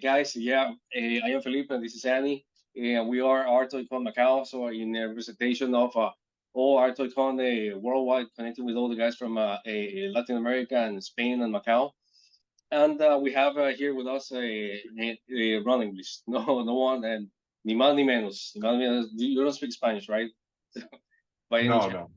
Guys, yeah, I am Felipe and this is Annie. We are Art Toy Con Macao. So, in representation of all Art Toy Con worldwide, connecting with all the guys from Latin America and Spain and Macau. And we have here with us Ron English. No one, and ni más ni menos. Ni más ni menos. You don't speak Spanish, right? By any chance? No.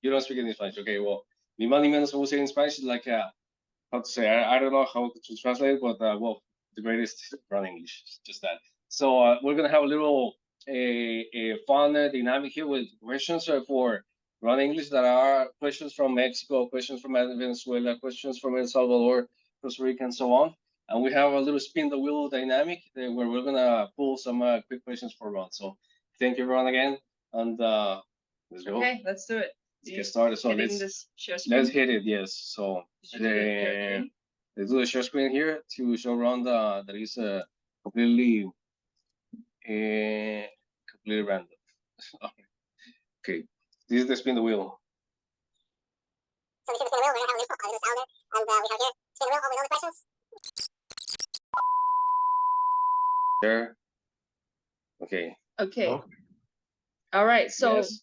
You don't speak any Spanish. Okay, well, ni más ni menos, we say in Spanish, like, how to say, I don't know how to translate it, but well, the greatest Ron English, just that. So we're gonna have a little a fun dynamic here with questions for Ron English that are questions from Mexico, questions from Venezuela, questions from El Salvador, Costa Rica, and so on. And we have a little spin the wheel dynamic where we're gonna pull some quick questions for Ron. So thank you, Ron, again, and let's go. Okay, let's do it. Let's get started. So let's hit it. Yes. So let's do the share screen here to show Ron that is completely completely random. Okay, this is the spin the wheel. So this is the spin the wheel. We're gonna have a little sounder, and we have here spin the wheel. All the questions. There. Okay. Okay. Oh. All right. So Yes.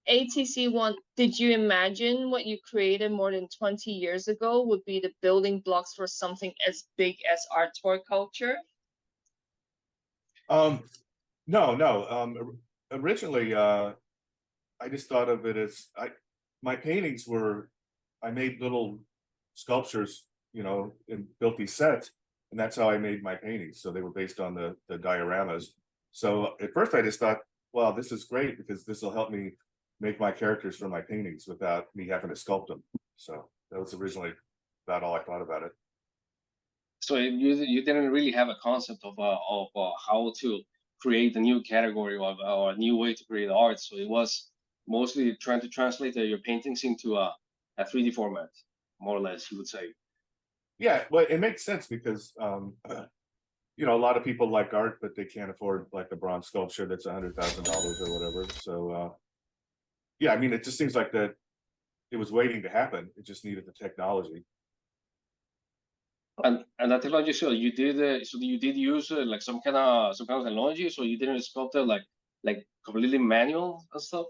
ATC1, did you imagine what you created more than 20 years ago would be the building blocks for something as big as art toy culture? No. Originally, I just thought of it as my paintings were. I made little sculptures, and built these sets, and that's how I made my paintings. So they were based on the dioramas. So at first, I just thought, well, this is great because this will help me make my characters for my paintings without me having to sculpt them. So that was originally about all I thought about it. So you didn't really have a concept of how to create a new category or a new way to create art. So it was mostly trying to translate your paintings into a 3D format, more or less, you would say. Yeah, well, it makes sense because a lot of people like art, but they can't afford like a bronze sculpture that's $100,000 or whatever. So yeah, I mean, it just seems like that it was waiting to happen. It just needed the technology. And that technology, so you did use like some kind of technology, so you didn't sculpt it like completely manual and stuff.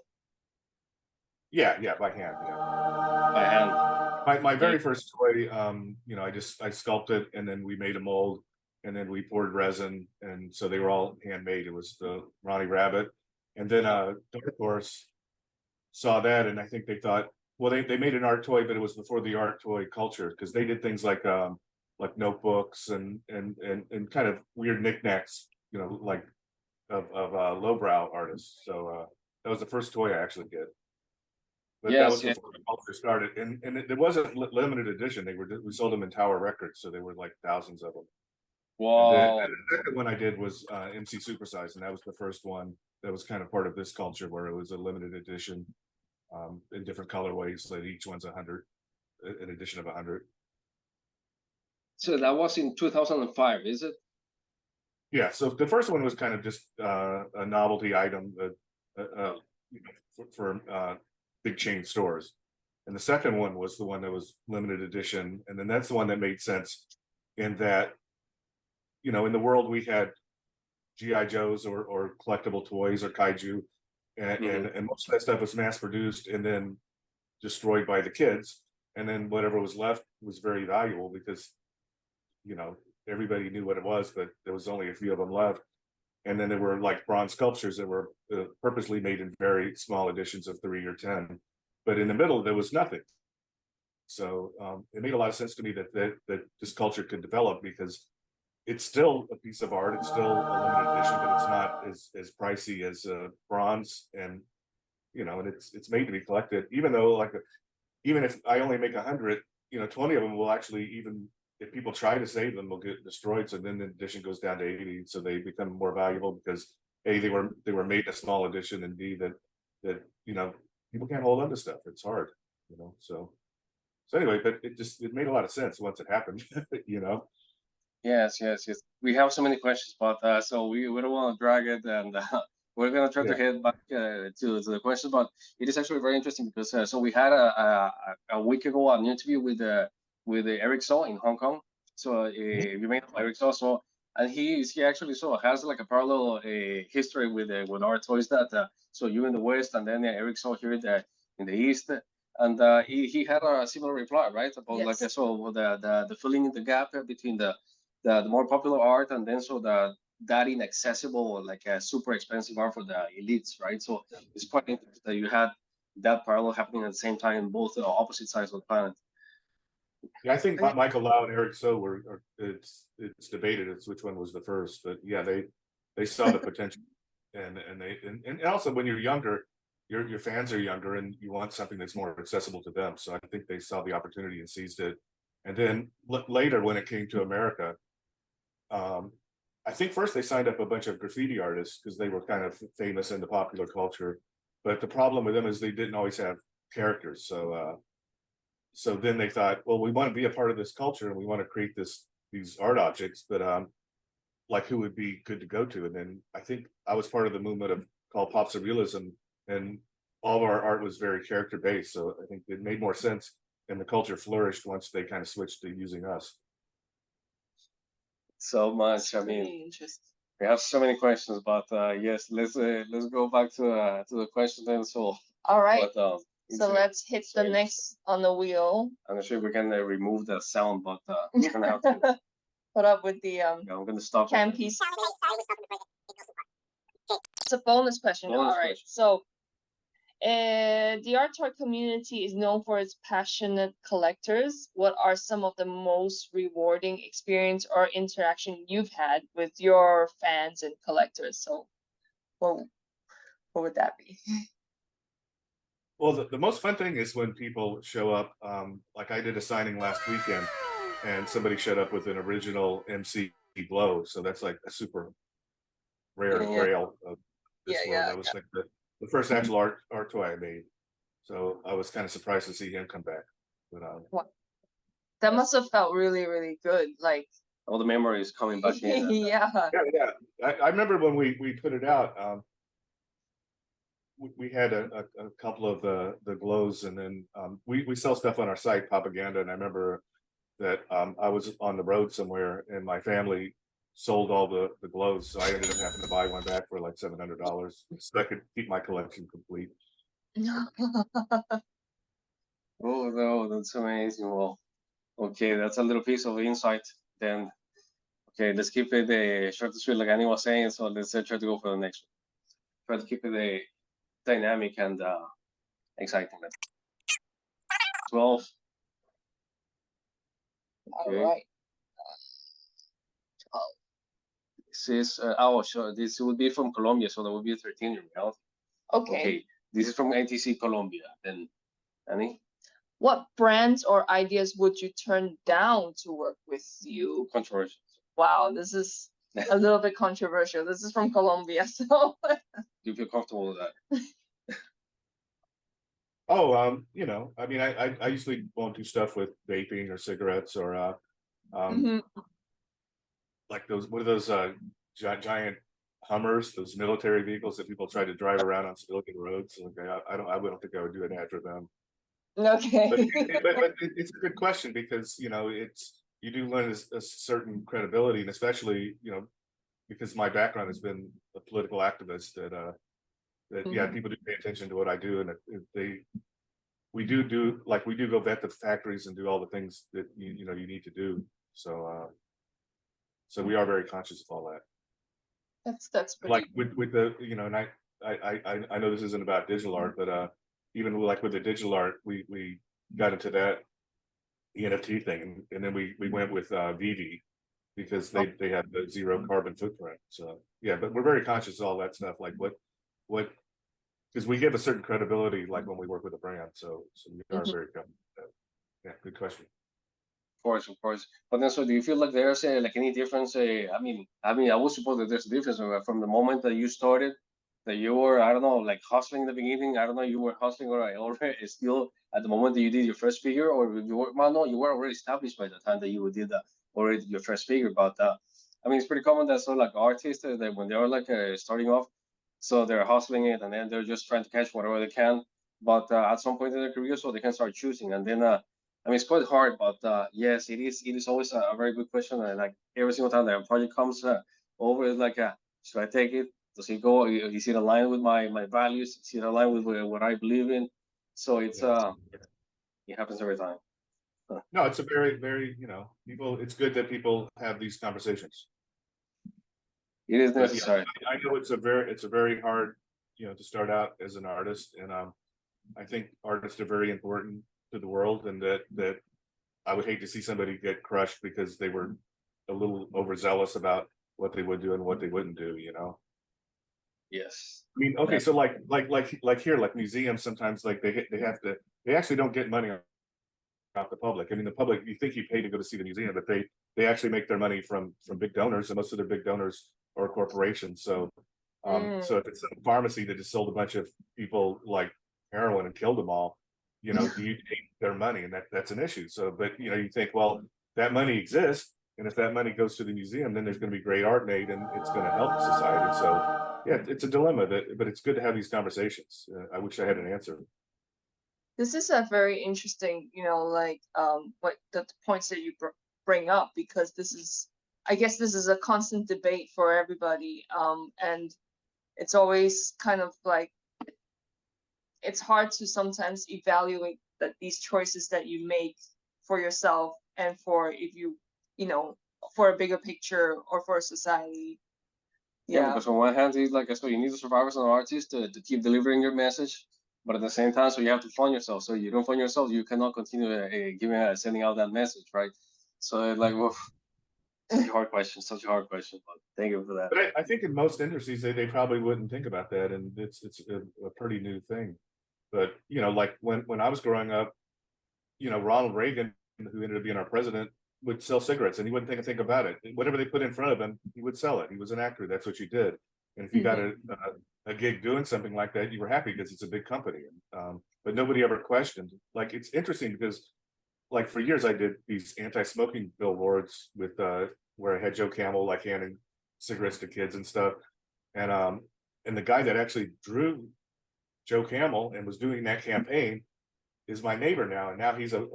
Yeah, by hand. Yeah, by hand. My very first toy, I sculpted, and then we made a mold, and then we poured resin, and so they were all handmade. It was the Ronnie Rabbit, and then Dark Horse saw that, and I think they thought, well, they made an art toy, but it was before the art toy culture because they did things like notebooks and kind of weird knickknacks, like of lowbrow artists. So that was the first toy I actually did. But that was before the culture started, and it wasn't limited edition. We sold them in Tower Records, so there were like thousands of them. Wow. And the second one I did was MC Supersize, and that was the first one that was kind of part of this culture where it was a limited edition in different colorways. Like each one's 100, an edition of 100. So that was in 2005, is it? Yeah. So the first one was kind of just a novelty item for big chain stores, and the second one was the one that was limited edition, and then that's the one that made sense in that, in the world we had GI Joes or collectible toys or kaiju, and most of that stuff was mass produced and then destroyed by the kids, and then whatever was left was very valuable because everybody knew what it was, but there was only a few of them left. And then there were like bronze sculptures that were purposely made in very small editions of 3 or 10, but in the middle there was nothing. So it made a lot of sense to me that this culture could develop because it's still a piece of art. It's still a limited edition, but it's not as pricey as bronze, and and it's made to be collected. Even though even if I only make 100, 20 of them will actually, even if people try to save them, will get destroyed. So then the edition goes down to 80. So they become more valuable because A, they were made in a small edition, and B, that people can't hold on to stuff. It's hard, So anyway, but it made a lot of sense once it happened, Yes. We have so many questions, but so we don't want to drag it, and we're gonna try to head back to the questions. But it is actually very interesting because so we had a week ago an interview with Eric So in Hong Kong, So remained by Eric also, and he actually so has like a parallel history with Art Toys that so you in the West and then Eric saw here in the East, and he had a similar reply, right? About like Yes. so the filling in the gap between the more popular art and then so that inaccessible like super expensive art for the elites, right? So it's quite interesting that you had that parallel happening at the same time in both opposite sides of the planet. Yeah, I think Michael Lau and Eric So it's debated as which one was the first, but yeah, they saw the potential, and also when you're younger, your fans are younger and you want something that's more accessible to them. So I think they saw the opportunity and seized it. And then later when it came to America, I think first they signed up a bunch of graffiti artists because they were kind of famous in the popular culture, but the problem with them is they didn't always have characters. So then they thought, well, we want to be a part of this culture and we want to create these art objects, but like who would be good to go to? And then I think I was part of the movement called pop surrealism, and all of our art was very character based. So I think it made more sense, and the culture flourished once they kind of switched to using us. So much. I mean, we have so many questions, but yes, let's go back to the question then. So all right. But, so let's hit the next on the wheel. I'm not sure we can remove the sound, but we're gonna have to put up with the yeah, I'm gonna stop cam piece. It's a bonus question. All right. So the art toy community is known for its passionate collectors. What are some of the most rewarding experience or interaction you've had with your fans and collectors? So what would that be? Well, the most fun thing is when people show up. Like I did a signing last weekend, and somebody showed up with an original MC Blow. So that's like a super rare grail of this world. That was like the first actual art toy I made. So I was kind of surprised to see him come back. But that must have felt really, really good. Like all the memories coming back in. Yeah. I remember when we put it out. We had a couple of the glows, and then we sell stuff on our site, Propaganda, and I remember that I was on the road somewhere and my family sold all the glows, so I ended up having to buy one back for like $700 so I could keep my collection complete. Oh no, that's amazing. Well, okay, that's a little piece of insight then. Okay, let's keep it short and sweet like Annie was saying, so let's try to go for the next one. Try to keep it dynamic and exciting. 12. Okay. All right. 12. This is sure. This would be from Colombia, so that would be 13 in reality. Okay. This is from ATC Colombia. Then, Annie. What brands or ideas would you turn down to work with you? Controversial. Wow, this is a little bit controversial. This is from Colombia, so. Do you feel comfortable with that? Oh, you know, I mean, I usually won't do stuff with vaping or cigarettes or like those, what are those giant Hummers, those military vehicles that people try to drive around on civilian roads. Okay, I don't think I would do an ad for them. Okay. But it's a good question because you know you do learn a certain credibility, and especially you know because my background has been a political activist that yeah, people do pay attention to what I do, and we do go vet the factories and do all the things that you know you need to do. So we are very conscious of all that. That's pretty like with the you know, and I know this isn't about digital art, but even like with the digital art, we got into that NFT thing, and then we went with Vivi because they have the zero carbon footprint. So yeah, but we're very conscious of all that stuff, like what because we give a certain credibility like when we work with a brand. So we are very yeah, good question. Of course. But then, so do you feel like there's like any difference? I mean, I would suppose that there's a difference from the moment that you started, that you were, I don't know, like hustling in the beginning. I don't know, you were hustling already still at the moment that you did your first figure, or you were, well, no, you were already established by the time that you did already your first figure. But I mean, it's pretty common that so like artists that when they are like starting off, so they're hustling it and then they're just trying to catch whatever they can. But at some point in their career, so they can start choosing, and then I mean, it's quite hard, but yes, it is. It is always a very good question, and like every single time that a project comes over, it's like, should I take it? Does it go? Is it aligned with my values? Is it aligned with what I believe in? So it's Yeah. it happens every time. No, it's a very, very, people, it's good that people have these conversations. It is But yeah, necessary. I know it's a very hard, to start out as an artist. And I think artists are very important to the world, and that I would hate to see somebody get crushed because they were a little overzealous about what they would do and what they wouldn't do, Yes. I mean, okay, so like here, like museums, sometimes like they actually don't get money off the public. I mean, the public, you think you pay to go to see the museum, but they actually make their money from big donors, and most of their big donors are corporations. So so if it's a pharmacy that just sold a bunch of people like heroin and killed them all, do you take their money? And that's an issue. So, but you think, well, that money exists, and if that money goes to the museum, then there's going to be great art made, and it's going to help society. So, yeah, it's a dilemma. But it's good to have these conversations. I wish I had an answer. This is a very interesting, like what the points that you bring up, because I guess this is a constant debate for everybody, and it's always kind of like, it's hard to sometimes evaluate that these choices that you make for yourself and for if for a bigger picture or for society. Yeah, because on one hand, it's like, so you need to survive as an artist to keep delivering your message, but at the same time, so you have to fund yourself. So you don't fund yourself, you cannot continue sending out that message, right? So like, well, such a hard question, but thank you for that. But I think in most industries, they probably wouldn't think about that, and it's a pretty new thing. But like when I was growing up, Ronald Reagan, who ended up being our president, would sell cigarettes, and he wouldn't think a thing about it. Whatever they put in front of him, he would sell it. He was an actor; that's what you did. And if you got a gig doing something like that, you were happy because it's a big company. But nobody ever questioned. Like, it's interesting because, like, for years I did these anti-smoking billboards with where I had Joe Camel like handing cigarettes to kids and stuff. And the guy that actually drew Joe Camel and was doing that campaign is my neighbor now, and now he's a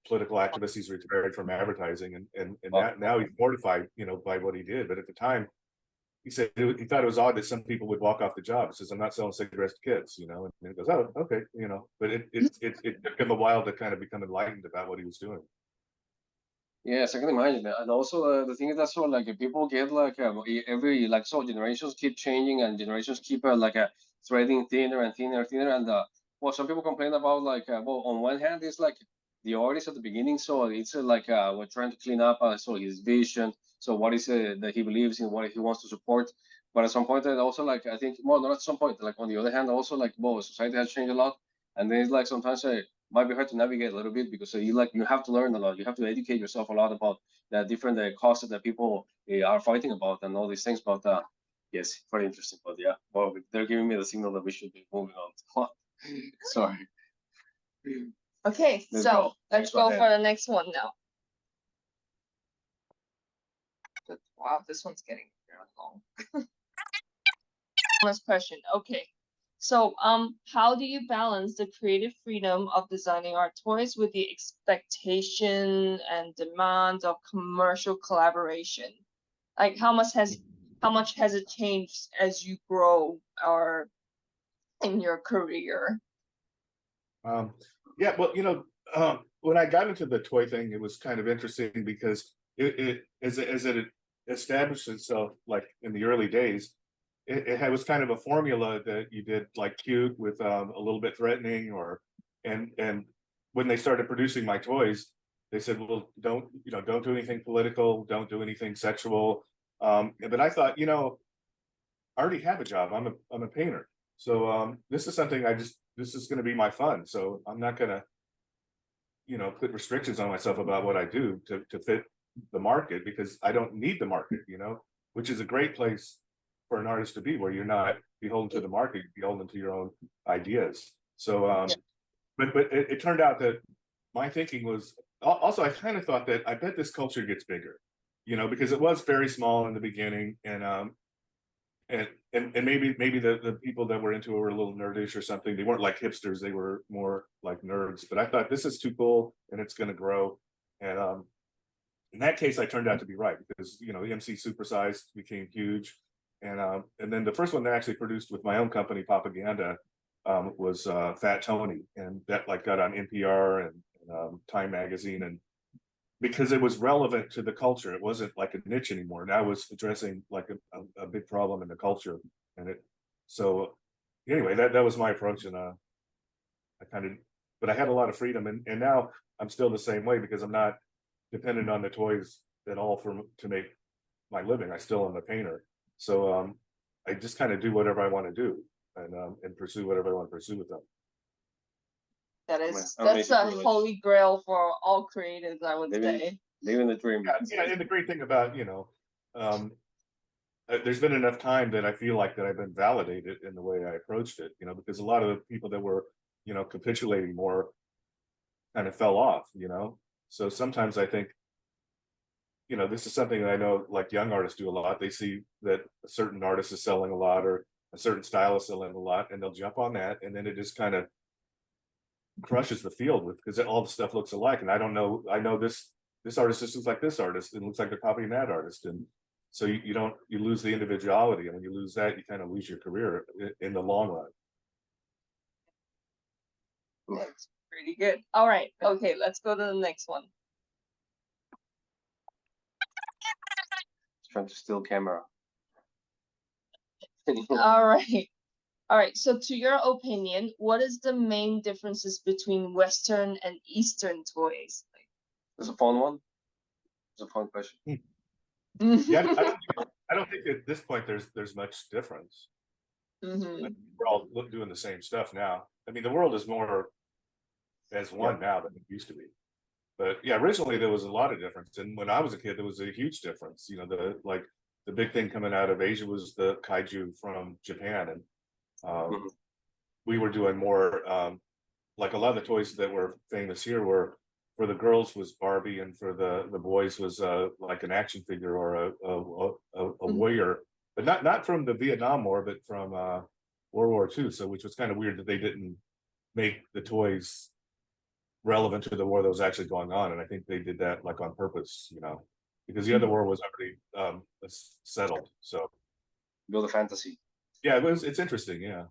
political activist. He's retired from advertising, and now he's mortified, by what he did. But at the time, he said he thought it was odd that some people would walk off the job. He says, "I'm not selling cigarettes to kids," and he goes, "Oh, okay," But it took him a while to kind of become enlightened about what he was doing. Yes, I can imagine that. And also the thing is that, so like, people get like every, like, so generations keep changing, and generations keep threading thinner and thinner and thinner. And well, some people complain about, like, well, on one hand, it's like the artist at the beginning, so it's like we're trying to clean up so his vision, so what is that he believes in, what he wants to support. But at some point, also, like, I think, well, not at some point, like, on the other hand, also, like, well, society has changed a lot, and then it's like sometimes might be hard to navigate a little bit, because you have to learn a lot. You have to educate yourself a lot about the different causes that people are fighting about and all these things. But yes, very interesting. But yeah, well, they're giving me the signal that we should be moving on. Sorry. Okay, so let's go for the next one now. Wow, this one's getting very long. Last question. Okay. So, how do you balance the creative freedom of designing art toys with the expectation and demand of commercial collaboration? Like, how much has it changed as you grow or in your career? Yeah, well, when I got into the toy thing, it was kind of interesting because as it established itself, like in the early days, it was kind of a formula that you did, like, cute with a little bit threatening, and when they started producing my toys, they said, well, don't do anything political, don't do anything sexual. But I thought, I already have a job. I'm a painter. So this is something this is going to be my fun. So I'm not going to, put restrictions on myself about what I do to fit the market, because I don't need the market, which is a great place for an artist to be, where you're not beholden to the market, you're beholden to your own ideas. So, but it turned out that my thinking was also, I kind of thought that I bet this culture gets bigger, because it was very small in the beginning, and and maybe the people that were into it were a little nerdish or something. They weren't like hipsters, they were more like nerds. But I thought this is too cool and it's going to grow. And in that case, I turned out to be right, because the MC Supersized became huge. And then the first one that I actually produced with my own company, Propaganda, was Fat Tony, and that like got on NPR and Time Magazine, and because it was relevant to the culture. It wasn't like a niche anymore. Now it was addressing like a big problem in the culture. And so anyway, that was my approach. And I but I had a lot of freedom, and now I'm still the same way, because I'm not dependent on the toys at all to make my living. I still am a painter. So I just kind of do whatever I want to do, and pursue whatever I want to pursue with them. That's Amazing a privilege. holy grail for all creatives, I would Living- say. Living the dream. Yeah, and the great thing about there's been enough time that I feel like that I've been validated in the way I approached it, because a lot of the people that were capitulating more kind of fell off. So sometimes I think this is something that I know like young artists do a lot. They see that a certain artist is selling a lot, or a certain style is selling a lot, and they'll jump on that, and then it just kind of crushes the field because all the stuff looks alike. And I know this artist just looks like this artist, and looks like they're copying that artist, and so you lose the individuality, and when you lose that, you kind of lose your career in the long run. That's pretty good. All right. Okay, let's go to the next one. Trying to steal camera. All right. All right. So to your opinion, what is the main differences between Western and Eastern toys? It's a fun one. It's a fun question. Yeah, I don't think at this point there's much difference. Mhm. We're all doing the same stuff now. I mean, the world is more as one now than it used to be. But yeah, originally there was a lot of difference, and when I was a kid, there was a huge difference. The big thing coming out of Asia was the kaiju from Japan, and we were doing more. Like a lot of the toys that were famous here were, for the girls was Barbie, and for the boys was like an action figure or a warrior, but not from the Vietnam War, but from World War II. So which was kind of weird that they didn't make the toys relevant to the war that was actually going on, and I think they did that like on purpose, because the other war was already settled. So Build a fantasy. yeah, it's interesting. Yeah,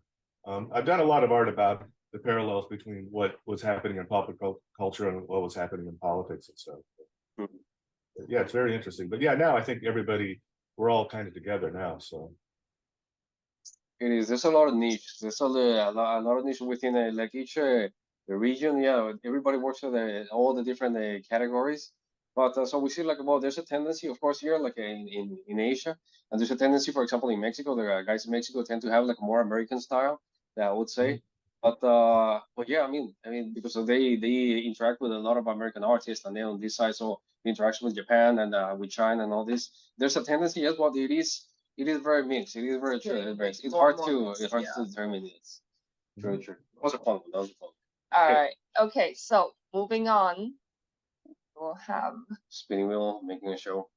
I've done a lot of art about the parallels between what was happening in popular culture and what was happening in politics and stuff. Yeah, it's very interesting. But yeah, now I think we're all kind of together now. So It is. There's a lot of niche. There's a lot of niche within like each the region. Yeah, everybody works with all the different categories. But so we see like, well, there's a tendency, of course, here like in Asia, and there's a tendency, for example, in Mexico, the guys in Mexico tend to have like more American style, I would say. But yeah, I mean, because they interact with a lot of American artists, and then on this side, so the interaction with Japan and with China and all this, there's a tendency, yes, but it is very mixed. It is very true. It's hard to determine it. True. That was a fun one. That was fun. All right. Okay. So moving on, we'll have Spinning wheel, making a show.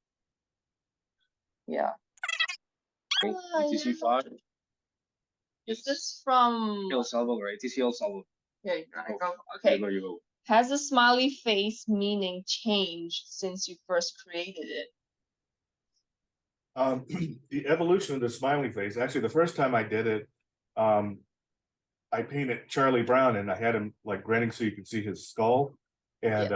yeah. ATC 5. Is this from El Salvador, ATC El Salvador. Yeah, okay. There you go. Has the smiley face meaning changed since you first created it? The evolution of the smiley face. Actually, the first time I did it, I painted Charlie Brown, and I had him like grinning so you could see his skull. And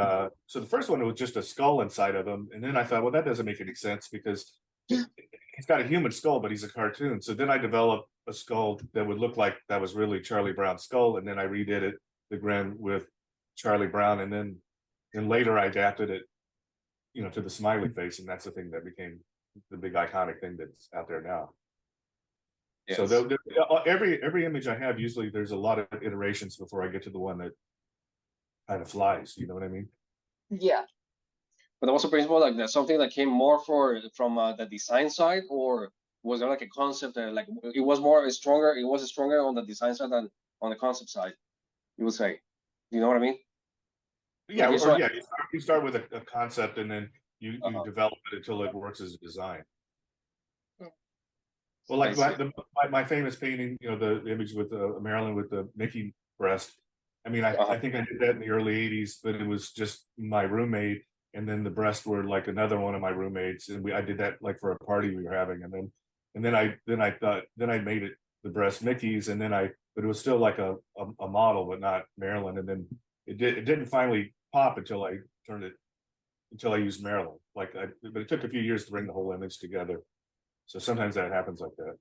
so the first one, it was just a skull inside of him, and then I thought, well, that doesn't make any sense because he's got a human skull, but he's a cartoon. So then I developed a skull that would look like that was really Charlie Brown's skull, and then I redid it, the grin with Charlie Brown, and then later I adapted it, to the smiley face, and that's the thing that became the big iconic thing that's out there now. Yes. So every image I have, usually there's a lot of iterations before I get to the one that kind of flies. You know what I mean? Yeah. But also principle like that, something that came more from the design side, or was there like a concept that like it was stronger? It was stronger on the design side than on the concept side. You would say, you know what I mean? Yeah, you start with a concept, and then you develop it until it works as a design. Well, like I see. my famous painting, you know, the image with Marilyn with the Mickey breast. I mean, I think I did that in the early '80s, but it was just my roommate, and then the breasts were like another one of my roommates, and I did that like for a party we were having, and then I thought I made it the breast Mickey's, and then but it was still like a model, but not Marilyn, and then it didn't finally pop until I used Marilyn. But it took a few years to bring the whole image together. So sometimes that happens like that.